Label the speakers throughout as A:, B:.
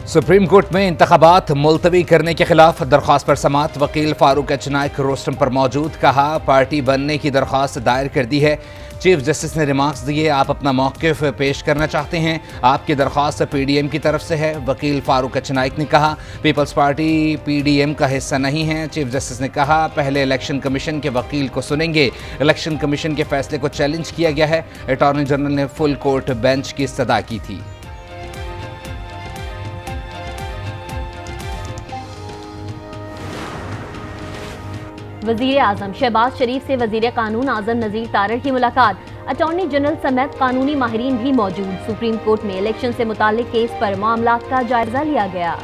A: Supreme court में इंतखाबात मुलतवी करने के खिलाफ दरख्वास्त पर समाअत। वकील फारूक एच नाइक रोस्टम पर मौजूद। कहा पार्टी बनने की दरख्वास्त दायर कर दी है। चीफ जस्टिस ने रिमार्क्स दिए, आप अपना मौक़िफ़ पेश करना चाहते हैं, आपकी दरख्वास्त PDM की तरफ से है। वकील फारूक एच नाइक ने कहा पीपल्स पार्टी PDM का हिस्सा नहीं है। चीफ जस्टिस ने कहा पहले इलेक्शन कमीशन के वकील को सुनेंगे। इलेक्शन कमीशन के फैसले को चैलेंज किया गया है। अटॉर्नी जनरल ने फुल कोर्ट बेंच की इस्तदा की थी।
B: वजीर आजम शहबाज शरीफ से वजीर कानून आजम नजीर तारड़ की मुलाकात। अटॉर्नी जनरल समेत कानूनी माहिरीन भी मौजूद। सुप्रीम कोर्ट में इलेक्शन से मुताल्लिक केस पर मामलात का जायजा लिया गया।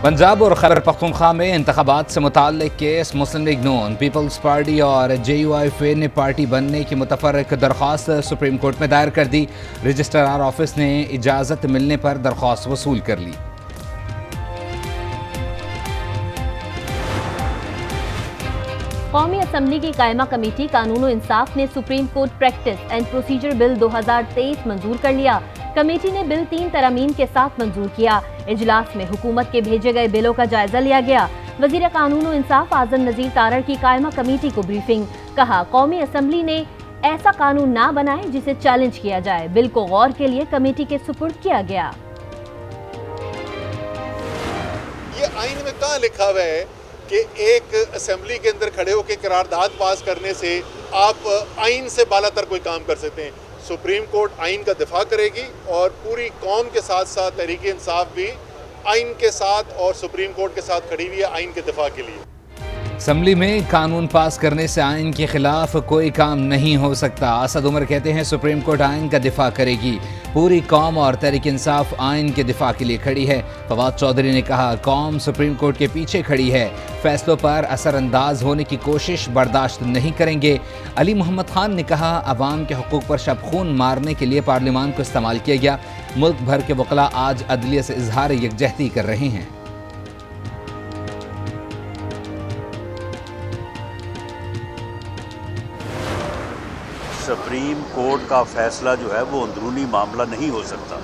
A: पंजाब और खैबर पख्तूनख्वा में इंतखाबात से मुताल्लिक केस मुस्लिम लीग नून, पीपल्स पार्टी और JUIF ने पार्टी बनने की मुतफर्रिक दरख्वास्त सुप्रीम कोर्ट में दायर कर दी। रजिस्ट्रार ऑफिस ने इजाज़त मिलने पर दरख्वास्त वसूल कर ली।
B: कौमी असम्बली की कायमा कमेटी कानून इंसाफ ने supreme court practice and procedure bill 2023 मंजूर कर लिया। कमेटी ने बिल 3 तरमीम के साथ मंजूर किया। इजलास में हुकूमत के भेजे गए बिलों का जायजा लिया गया। वजीर कानून इंसाफ आजम नजीर तारड़ की कायमा कमेटी को ब्रीफिंग। कहा कौमी असम्बली ने ऐसा कानून ना बनाए जिसे चैलेंज किया जाए। बिल को गौर के लिए कमेटी के सुपुर्द किया गया।
C: ये आइन में कहाँ लिखा हुआ है कि एक असेंबली के अंदर खड़े होकर करारदाद पास करने से आप आइन से बालातर कोई काम कर सकते हैं? सुप्रीम कोर्ट आइन का दिफा करेगी और पूरी कौम के साथ साथ तहरीक इंसाफ भी आइन के साथ और सुप्रीम कोर्ट के साथ खड़ी हुई है आइन के दिफा के लिए।
A: असम्बली में कानून पास करने से आइन के खिलाफ कोई काम नहीं हो सकता। असद उमर कहते हैं सुप्रीम कोर्ट आइन का दिफा करेगी। पूरी कौम और तहरीक इंसाफ आइन के दिफा के लिए खड़ी है। फवाद चौधरी ने कहा कौम सुप्रीम कोर्ट के पीछे खड़ी है। फैसलों पर असरअंदाज होने की कोशिश बर्दाश्त नहीं करेंगे। अली मोहम्मद खान ने कहा अवाम के हकूक़ पर शब खून मारने के लिए पार्लियामान को इस्तेमाल किया गया। मुल्क भर के वकला आज अदलिया से इजहार यकजहती कर रहे हैं।
D: सुप्रीम कोर्ट का फैसला जो है वो अंदरूनी मामला नहीं हो सकता।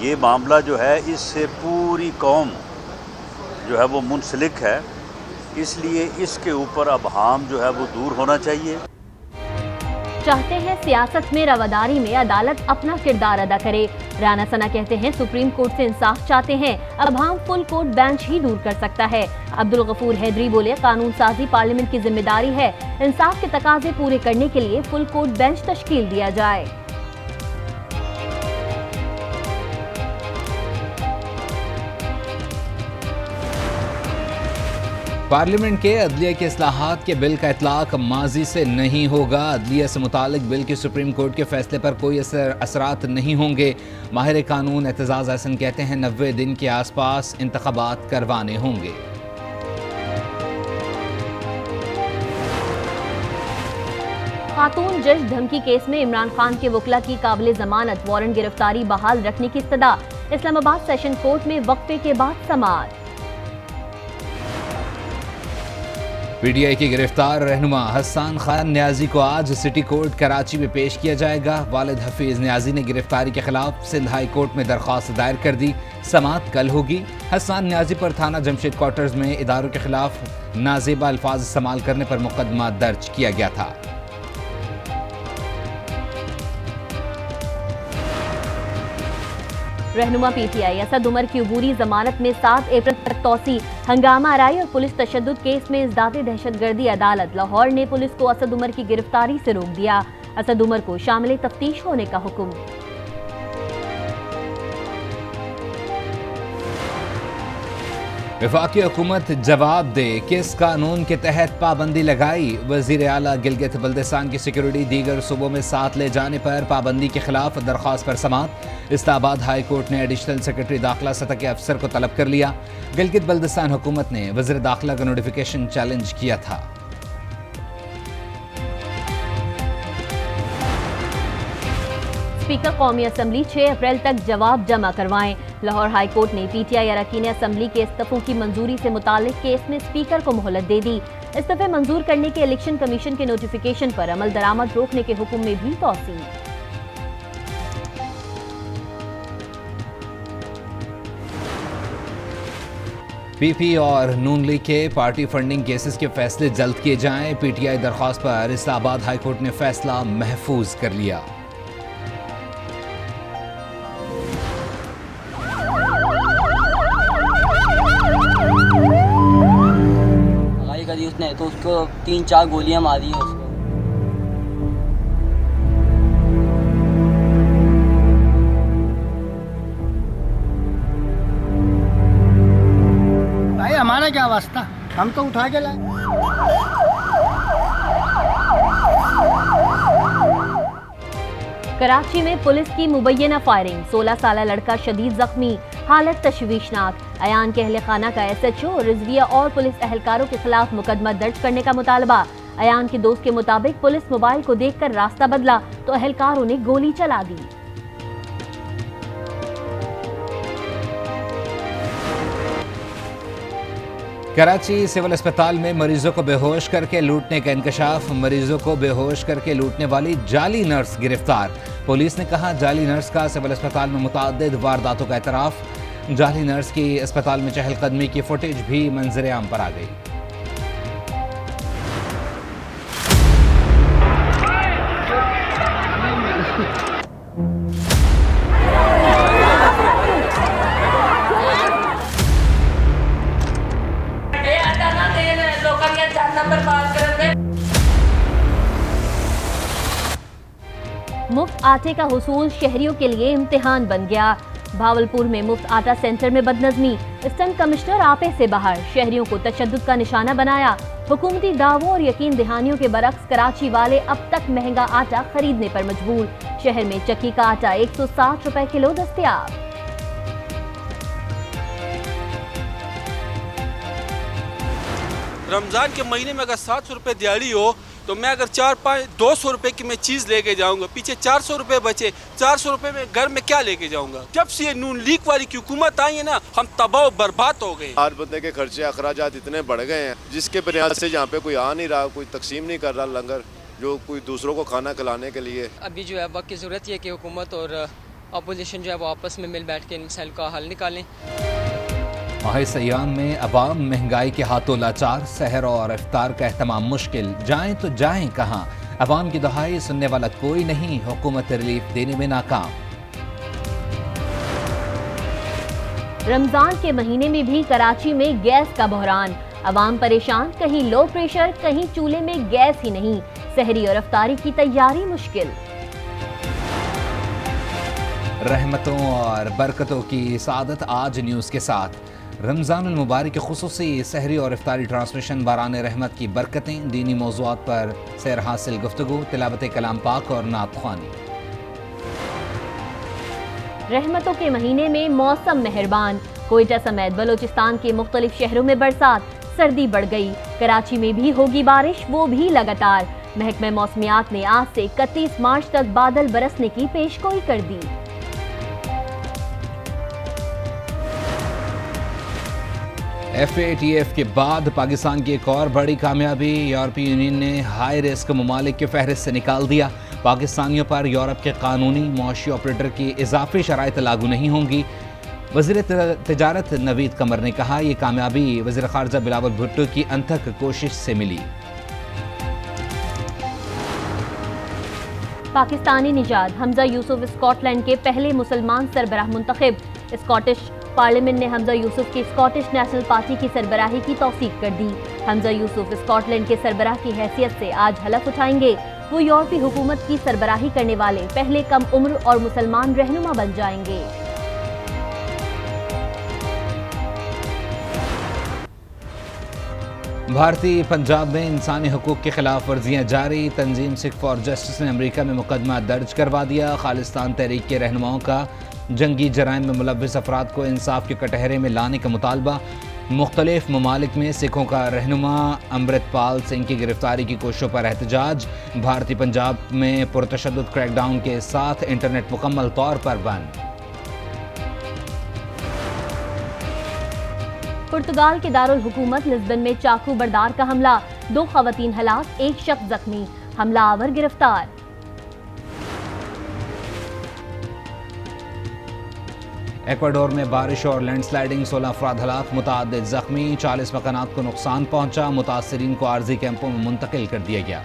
D: ये मामला जो है इससे पूरी कौम जो है वो मुंसलिक है, इसलिए इसके ऊपर अबहाम जो है वो दूर होना चाहिए।
B: चाहते हैं सियासत में रवादारी में अदालत अपना किरदार अदा करे। राना सना कहते हैं सुप्रीम कोर्ट से इंसाफ चाहते हैं, अब हम फुल कोर्ट बेंच ही दूर कर सकता है। अब्दुल गफूर हैदरी बोले कानून साजी पार्लियामेंट की जिम्मेदारी है, इंसाफ के तकाजे पूरे करने के लिए फुल कोर्ट बेंच तश्कील दिया जाए।
A: पार्लियामेंट के अदलिया के इस्लाहात के बिल का इतलाक माजी से नहीं होगा। अदलिया से मुतालिक बिल के सुप्रीम कोर्ट के फैसले पर कोई असरात नहीं होंगे। माहिर कानून एतजाज़ हसन कहते हैं 90 दिन के आसपास इंतखाबात करवाने होंगे।
B: खातून जज धमकी केस में इमरान खान के वकला की काबिल जमानत वारंट गिरफ्तारी बहाल रखने की इस्तदा। इस्लामाबाद सेशन कोर्ट में वक्फे के बाद समाअत।
A: PTI की गिरफ्तार रहनुमा हसन खान न्याजी को आज सिटी कोर्ट कराची में पेश किया जाएगा। वालिद हफीज न्याजी ने गिरफ्तारी के खिलाफ सिंध हाई कोर्ट में दरख्वास्त दायर कर दी। समाअत कल होगी। हसन न्याजी पर थाना जमशेद क्वार्टर्स में इदारों के खिलाफ नाजेबा अल्फाज इस्तेमाल करने पर मुकदमा दर्ज किया गया था।
B: रहनुमा PTI असद उमर की अबूरी जमानत में 7 अप्रैल तक तौसी। हंगामा आराई और पुलिस तशद्दुद केस में इज़दाद दहशतगर्दी अदालत लाहौर ने पुलिस को असद उमर की गिरफ्तारी से रोक दिया। असद उमर को शामिल तफ्तीश होने का हुक्म।
A: वफाकी हुकूमत जवाब दे, किस कानून के तहत पाबंदी लगाई? वजीर आला गिलगित बल्दिस्तान की सिक्योरिटी दीगर सूबों में साथ ले जाने पर पाबंदी के खिलाफ दरख्वास्त पर समाअत। इस्लामाबाद हाई कोर्ट ने एडिशनल सेक्रेटरी दाखिला सतह के अफसर को तलब कर लिया। गिलगित बल्दिस्तान हुकूमत ने वज़ीर दाखिला का नोटिफिकेशन चैलेंज किया था।
B: स्पीकर कौमी असम्बली 6 अप्रैल तक जवाब जमा करवाएं। लाहौर हाई कोर्ट ने PTI अरकान असम्बली के इस्तीफों की मंजूरी से मुतालिक केस में स्पीकर को मोहलत दे दी। इस्तीफे मंजूर करने के इलेक्शन कमीशन के नोटिफिकेशन पर अमल दरामद रोकने के हुक्म में भी तौसीह।
A: पीपी और नून लीग के पार्टी फंडिंग केसेस के फैसले जल्द किए जाएं। पीटीआई दरख्वास्त पर इस्लामाबाद हाईकोर्ट ने फैसला महफूज कर लिया।
E: करी उसने तो उसको 3-4 गोलियां मारी हैं उसको।
F: भाई हमारा क्या वास्ता, हम तो उठा के लाए।
B: कराची में पुलिस की मुबैना फायरिंग, 16 साला लड़का शदीद जख्मी, हालत तशवीशनाक। अयान के अहले खाना का SHO रिजविया और पुलिस एहलकारों के खिलाफ मुकदमा दर्ज करने का मुतालबा। अयान के दोस्त के मुताबिक पुलिस मोबाइल को देखकर रास्ता बदला तो एहलकारों ने गोली चला दी।
A: कराची सिविल अस्पताल में मरीजों को बेहोश करके लूटने का इंकशाफ। मरीजों को बेहोश करके लूटने वाली जाली नर्स गिरफ्तार। पुलिस ने कहा जाली नर्स का सिविल अस्पताल में मुतअद्दिद वारदातों का एतराफ। जाली नर्स की अस्पताल में चहलकदमी की फुटेज भी मंजर आम पर आ गई।
B: मुफ्त आटे का हुसूल शहरियों के लिए इम्तिहान बन गया। भावलपुर में मुफ्त आटा सेंटर में बदनजमी, असिस्टेंट कमिश्नर आपे से बाहर। शहरियों को तशद्दुद का निशाना बनाया। हुकूमती दावों और यकीन दहानियों के बरक्स कराची वाले अब तक महंगा आटा खरीदने पर मजबूर। शहर में चक्की का आटा 160 रुपए किलो दस्तयाब।
G: रमज़ान के महीने में अगर 700 रुपये दिहाड़ी हो तो मैं अगर 200 रुपये की मैं चीज़ लेके जाऊंगा, पीछे 400 रुपये बचे, 400 रुपये में घर में क्या लेके जाऊंगा। जब से ये नून लीग वाली की हुकूमत आई है ना, हम तबाह बर्बाद हो गए।
C: हर बंदे के खर्चे अखराजात इतने बढ़ गए हैं जिसके बुनियाद से यहाँ पे कोई आ नहीं रहा, कोई तकसीम नहीं कर रहा लंगर, जो कोई दूसरों को खाना खिलाने के लिए।
H: अभी जो है वक्त की ज़रूरत है कि हुकूमत और अपोजिशन जो है वो आपस में मिल बैठ के इन मसाइल का हल निकालें।
A: माह सयाम में अवाम महंगाई के हाथों लाचार, सहर और इफ्तार का एहतमाम मुश्किल। जाएं तो जाएं कहां, अवाम की दहाई सुनने वाला कोई नहीं, हुकूमत रिलीफ देने में नाकाम।
B: रमजान के महीने में भी कराची में गैस का बहरान, अवाम परेशान, कहीं लो प्रेशर, कहीं चूल्हे में गैस ही नहीं। सहरी और इफ्तारी की तैयारी मुश्किल।
A: रहमतों और बरकतों की सादत आज न्यूज़ के साथ। रमज़ान मुबारक के खुसूसी सहरी और इफ्तारी ट्रांसमिशन बारान रहमत की बरकतें, दीनी मौज़ूआत पर सैर हासिल गुफ्तगू, तिलावत कलाम पाक और नात ख्वानी।
B: रहमतों के महीने में मौसम मेहरबान, कोयटा समेत बलोचिस्तान के मुख्तलिफ शहरों में बरसात, सर्दी बढ़ गई। कराची में भी होगी बारिश, वो भी लगातार। महकमे मौसमियात ने आज से 31 मार्च तक बादल बरसने की पेशगोई कर दी।
A: FATF के बाद पाकिस्तान की एक और बड़ी कामयाबी, यूरोपीय यूनियन ने हाई रिस्क ममालिक के फहरिस्त से निकाल दिया। पाकिस्तानियों पर यूरोप के कानूनी मुआशी ऑपरेटर की इजाफी शराइत लागू नहीं होंगी। वज़ीर तिजारत नवीद कमर ने कहा, ये कामयाबी वज़ीर ख़ारजा बिलावल भुट्टो की अनथक कोशिश से मिली।
B: पाकिस्तानी निजात हमजा यूसुफ स्कॉटलैंड के पहले मुसलमान सरबराह मुंतखब। स्कॉटिश पार्लियामेंट ने हमजा यूसुफ की स्कॉटिश नेशनल पार्टी की सरबराही की तौसीक कर दी। हमजा यूसुफ स्कॉटलैंड के सरबराह की हैसियत से आज हलफ उठाएंगे। वो यूरोपीय हुकूमत की सरबराही करने वाले पहले कम उम्र और मुसलमान रहनुमा बन जाएंगे।
A: भारतीय पंजाब में इंसानी हकूक़ की खिलाफ वर्जियाँ जारी। तंजीम सिख फॉर जस्टिस ने अमेरिका में मुकदमा दर्ज करवा दिया। खालिस्तान तहरीक के रहनुमाओं का जंगी जराइम में मुलव्वस अफराद को इंसाफ के कटहरे में लाने का मुतालबा। मुख्तलिफ ममालिक में सिखों का रहनुमा अमृतपाल सिंह की गिरफ्तारी की कोशिशों पर एहतजाज। भारतीय पंजाब में पुरतशद्दुद क्रैकडाउन के साथ इंटरनेट मुकम्मल तौर पर बंद।
B: पुर्तगाल के दारुल हुकूमत लिस्बन में चाकू बरदार का हमला, 2 खवातीन हलाक, 1 शख्स जख्मी, हमलावर गिरफ्तार।
A: एक्वाडोर में बारिश और लैंडस्लाइडिंग, 16 अफराद हलाक, मुतअद्दिद जख्मी, 40 मकानात को नुकसान पहुंचा। मुतासरीन को आर्जी कैंपों में मुंतकिल कर दिया गया।